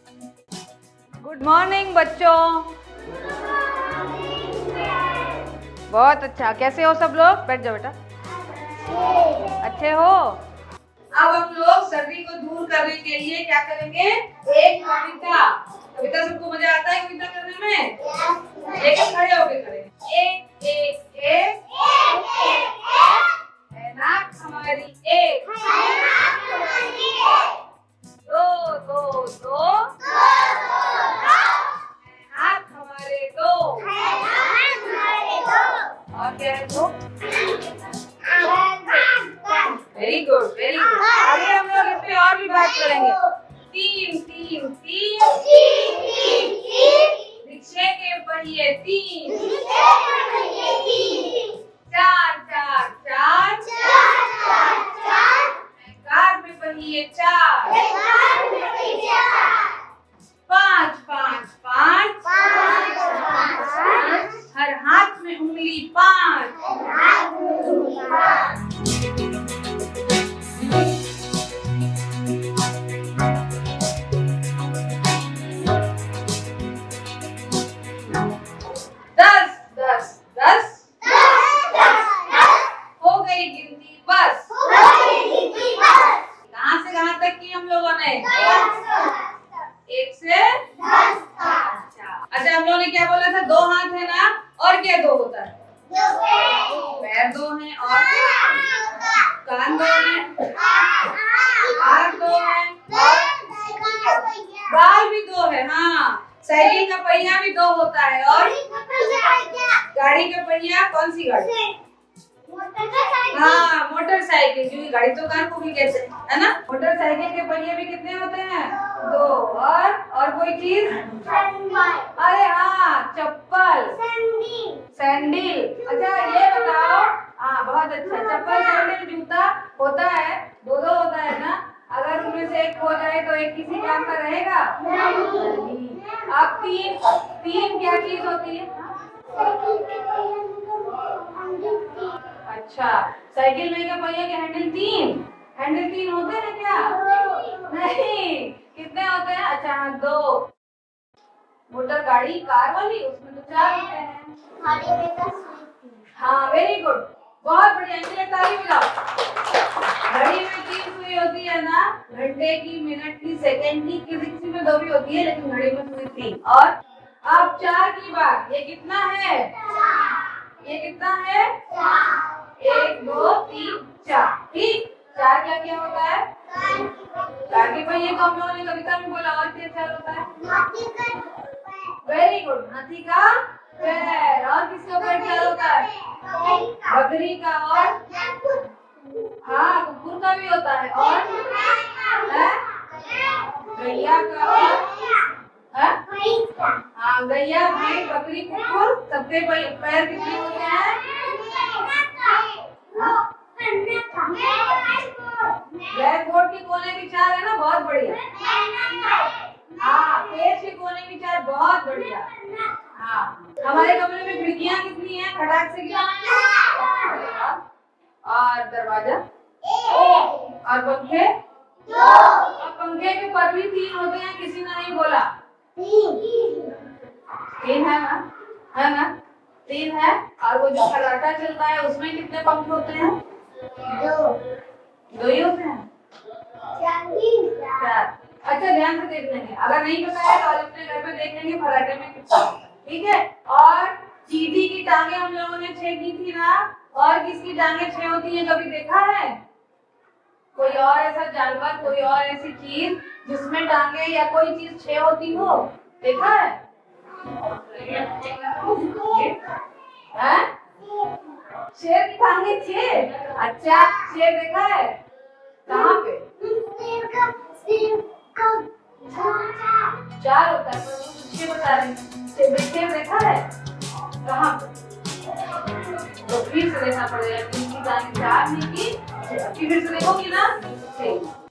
Good morning बच्चों। बहुत अच्छा, कैसे हो सब लोग? बैठ जाओ बेटा। अच्छे हो? अब हम लोग सर्दी को दूर करने के लिए क्या करेंगे? एक कविता। कविता सबको मजा आता है कविता करने में? लेकिन खड़े होके करेंगे। एक एक एक है नाक हमारी एक, दो दो दो हाथ हमारे दो, और क्या है दो? Very good very good. आगे हम लोग इस पे और भी बात करेंगे। तीन तीन तीन, रिक्शे के पहिए तीन, चार चार चार, कार में पहिए चार, पाँच पाँच पाँच, हर हाथ में उंगली पाँच। दस दस दस, हो गई गिनती बस। कहाँ से कहाँ तक की हम लोगों ने? एक से अच्छा, हम लोगों ने क्या बोला था? दो हाथ है ना, और क्या दो होता है? पैर दो हैं, और कान दो हैं, आँख दो है, बाल भी दो है। हाँ, साइकिल का पहिया भी दो होता है, और गाड़ी का पहिया कौन सी गाड़ी? हाँ, मोटरसाइकिल, क्योंकि गाड़ी तो कार को भी कहते हैं, है ना? मोटरसाइकिल के पहिए भी कितने होते हैं? दो। और कोई चीज? अरे हाँ, चप्पल, सैंडल। अच्छा ये बताओ, हाँ बहुत अच्छा, चप्पल सैंडल जूता होता है, दो दो होता है ना? अगर उनमें से एक हो जाए तो एक किसी काम का रहेगा नहीं। अब तीन, तीन क्या चीज होती है? अच्छा, साइकिल में क्या पहिए के हैंडल तीन? हैंडल तीन होते हैं क्या? नहीं, कितने होते हैं? अच्छा हाँ, दो। मोटर गाड़ी कार वाली, उसमें तो चार होते हैं। हाँ वेरी गुड, बहुत बढ़िया, इनके लिए ताली बजाओ। घड़ी में तीन सुई होती है ना, घंटे की, मिनट की, सेकंड की, किसी में दो भी होती है, लेकिन घड़ी में सुई तीन। और अब चार की बात, ये कितना है? ये कितना है? एक दो तीन चार, ठीक। चार क्या क्या होता है? कार के पहिए को हम लोगों ने कविता में बोला, और क्या चार होता है? वेरी गुड, हाथी का पैर। और किसका पैर चार होता है? बकरी का, और हाँ कुकुर का भी होता है, और गैया का, और हाँ गैया, भैंस, बकरी, कुकुर, सबके पैर कितने होते हैं? ब्लैक बोर्ड के कोने भी चार है ना, बहुत बढ़िया। हाँ, पेज के कोने भी चार, बहुत बढ़िया। हाँ, हमारे कमरे में खिड़कियाँ कितनी हैं? खटाक से और दरवाजा, और पंखे, और पंखे के पर भी तीन होते हैं, किसी ने नहीं बोला। तीन है ना? है ना? तीन है। और वो जो खर्राटा चलता है उसमें कितने पंख होते हैं? दो ही होते हैं। चार। अच्छा ध्यान से देख लेंगे, अगर नहीं पता है तो आज अपने घर में देख लेंगे खर्राटे में कितना, ठीक है? और चींटी की टांगे हम लोगों ने 6 की थी ना, और किसकी टांगे 6 होती है, कभी देखा है? कोई और ऐसा जानवर, कोई और ऐसी चीज जिसमें टांगे या कोई चीज 6 होती हो, देखा है? शेर की टांगे 6? अच्छा, शेर देखा है? कहाँ पे? चार होता है, पर 6 बता रहे हैं। शेर देखा है? कहाँ पे? तो फिर से देखना पड़ेगा, किसकी टांगे 4 नहीं की, फिर से देखोगी ना? 6।